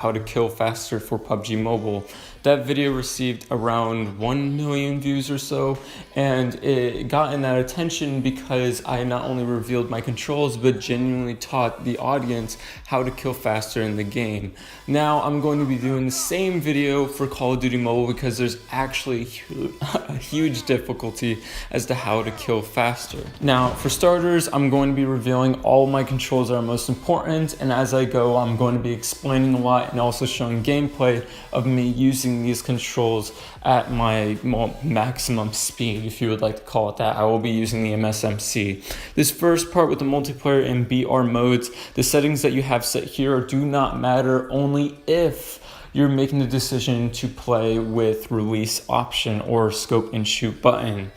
how to kill faster for PUBG Mobile. That video received around 1 million views or so, and it got in that attention because I not only revealed my controls but genuinely taught the audience how to kill faster in the game. Now I'm going to be doing the same video for Call of Duty Mobile because there's actually a huge difficulty as to how to kill faster. Now for starters, I'm going to be revealing all my controls that are most important, and as I go I'm going to be explaining a lot and also showing gameplay of me using these controls at my maximum speed, if you would like to call it that. I will be using the MSMC. This first part with the multiplayer and BR modes, the settings that you have set here do not matter only if you're making the decision to play with release option or scope and shoot button.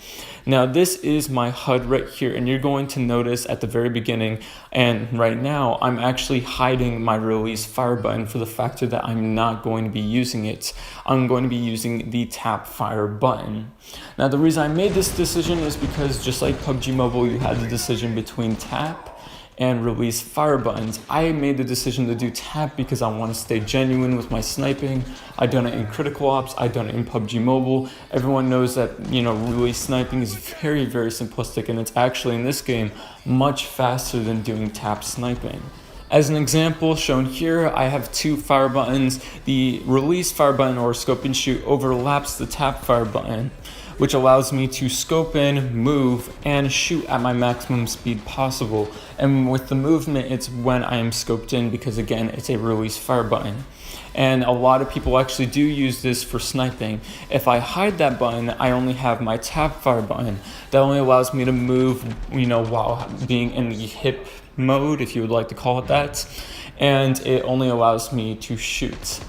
Now this is my HUD right here, and you're going to notice at the very beginning and right now I'm actually hiding my release fire button for the factor that I'm not going to be using it. I'm going to be using the tap fire button. Now the reason I made this decision is because just like PUBG Mobile, you had the decision between tap and release fire buttons. I made the decision to do tap because I want to stay genuine with my sniping. I've done it in critical ops, I've done it in PUBG Mobile. Everyone knows that, release sniping is very, very simplistic, and it's actually in this game much faster than doing tap sniping. As an example shown here, I have two fire buttons. The release fire button or scope and shoot overlaps the tap fire button, which allows me to scope in, move, and shoot at my maximum speed possible. And with the movement, it's when I am scoped in because again, it's a release fire button. And a lot of people actually do use this for sniping. If I hide that button, I only have my tap fire button. That only allows me to move, while being in the hip mode, if you would like to call it that. And it only allows me to shoot.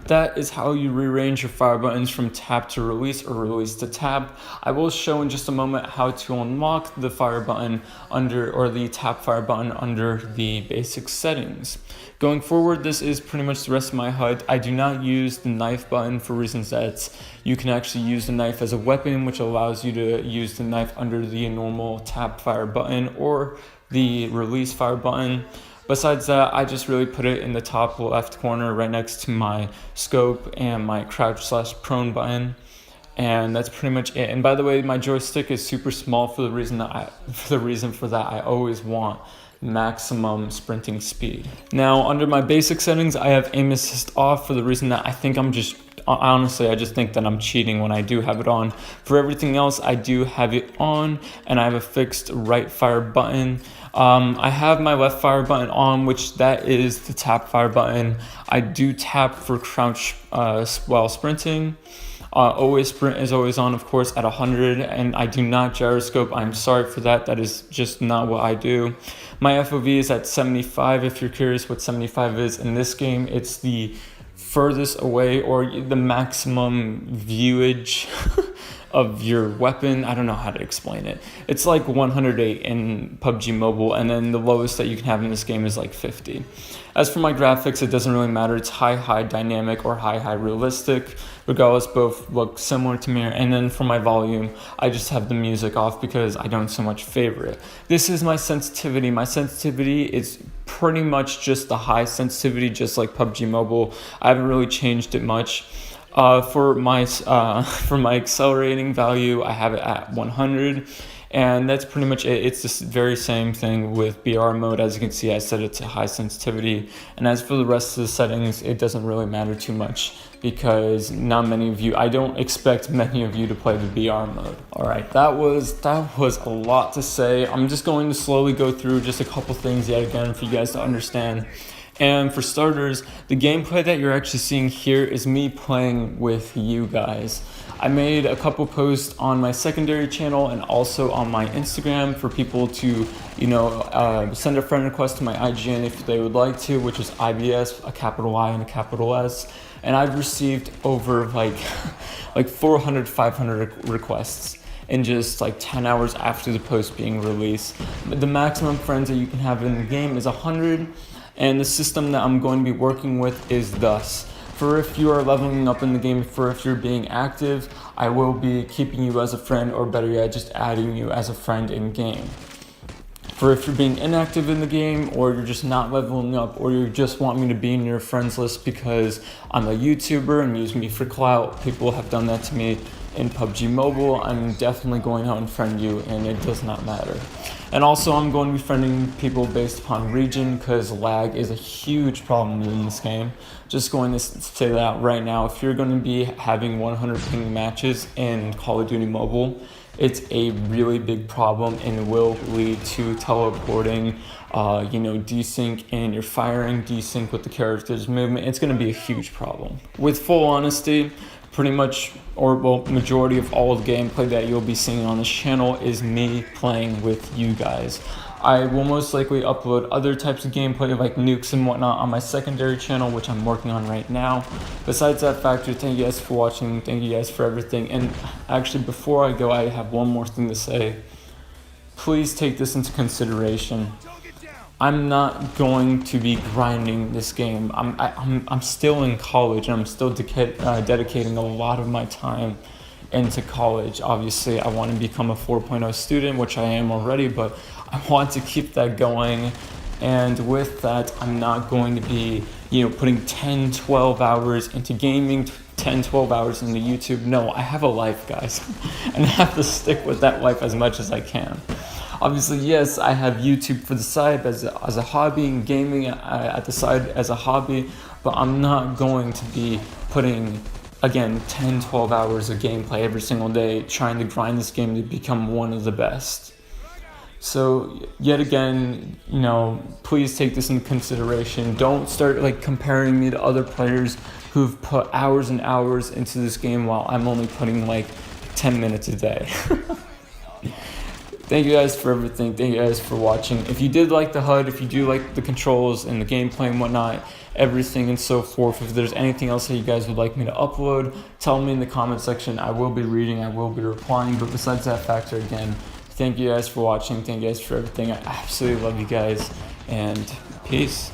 That is how you rearrange your fire buttons from tap to release or release to tap. I will show in just a moment how to unlock the fire button or the tap fire button under the basic settings. Going forward, this is pretty much the rest of my HUD. I do not use the knife button for reasons that you can actually use the knife as a weapon, which allows you to use the knife under the normal tap fire button or the release fire button. Besides that, I just really put it in the top left corner right next to my scope and my crouch/prone button, and that's pretty much it. And by the way, my joystick is super small for the reason that I always want maximum sprinting speed. Now under my basic settings, I have aim assist off for the reason that I just think that I'm cheating when I do have it on. For everything else, I do have it on, and I have a fixed right fire button. I have my left fire button on, which that is the tap fire button. I do tap for crouch while sprinting. Always sprint is always on, of course, at 100, and I do not gyroscope. I'm sorry for that. That is just not what I do. My FOV is at 75. If you're curious what 75 is in this game, it's the furthest away or the maximum viewage of your weapon. I don't know how to explain it. It's like 108 in PUBG Mobile, and then the lowest that you can have in this game is like 50. As for my graphics, it doesn't really matter. It's high dynamic or high realistic. Regardless, both look similar to me. And then for my volume, I just have the music off because I don't so much favor it. This is my sensitivity. My sensitivity is pretty much just the high sensitivity, just like PUBG Mobile. I haven't really changed it much. For my accelerating value, I have it at 100, and that's pretty much it. It's the very same thing with BR mode. As you can see, I set it to high sensitivity, and as for the rest of the settings, it doesn't really matter too much because I don't expect many of you to play the BR mode. All right, that was a lot to say. I'm just going to slowly go through just a couple things yet again for you guys to understand. And for starters, the gameplay that you're actually seeing here is me playing with you guys. I made a couple posts on my secondary channel and also on my Instagram for people to, send a friend request to my IGN if they would like to, which is IBS, a capital I and a capital S. And I've received over like 400, 500 requests in just like 10 hours after the post being released. The maximum friends that you can have in the game is 100. And the system that I'm going to be working with is thus. For if you are leveling up in the game, for if you're being active, I will be keeping you as a friend, or better yet, just adding you as a friend in game. for if you're being inactive in the game, or you're just not leveling up, or you just want me to be in your friends list because I'm a YouTuber and use me for clout. People have done that to me in PUBG Mobile. I'm definitely going out and friend you, and it does not matter. And also, I'm going to be friending people based upon region, because lag is a huge problem in this game. Just going to say that right now, if you're going to be having 100 ping matches in Call of Duty Mobile, it's a really big problem and will lead to teleporting, desync, and you're firing desync with the character's movement. It's going to be a huge problem. With full honesty, pretty much, majority of all of the gameplay that you'll be seeing on this channel is me playing with you guys. I will most likely upload other types of gameplay like nukes and whatnot on my secondary channel, which I'm working on right now. Besides that factor, thank you guys for watching, thank you guys for everything. And actually, before I go, I have one more thing to say. Please take this into consideration. I'm not going to be grinding this game. I'm still in college, and I'm still dedicating a lot of my time into college. Obviously, I want to become a 4.0 student, which I am already, but I want to keep that going. And with that, I'm not going to be, putting 10, 12 hours into gaming, 10, 12 hours into YouTube. No, I have a life, guys, and I have to stick with that life as much as I can. Obviously, yes, I have YouTube for the side as a hobby, and gaming at the side as a hobby, but I'm not going to be putting, again, 10, 12 hours of gameplay every single day trying to grind this game to become one of the best. So, yet again, please take this into consideration. Don't start comparing me to other players who've put hours and hours into this game while I'm only putting 10 minutes a day. Thank you guys for everything. Thank you guys for watching. If you did like the HUD, if you do like the controls and the gameplay and whatnot, everything and so forth, if there's anything else that you guys would like me to upload, tell me in the comment section. I will be reading, I will be replying. But besides that factor, again, thank you guys for watching. Thank you guys for everything. I absolutely love you guys, and peace.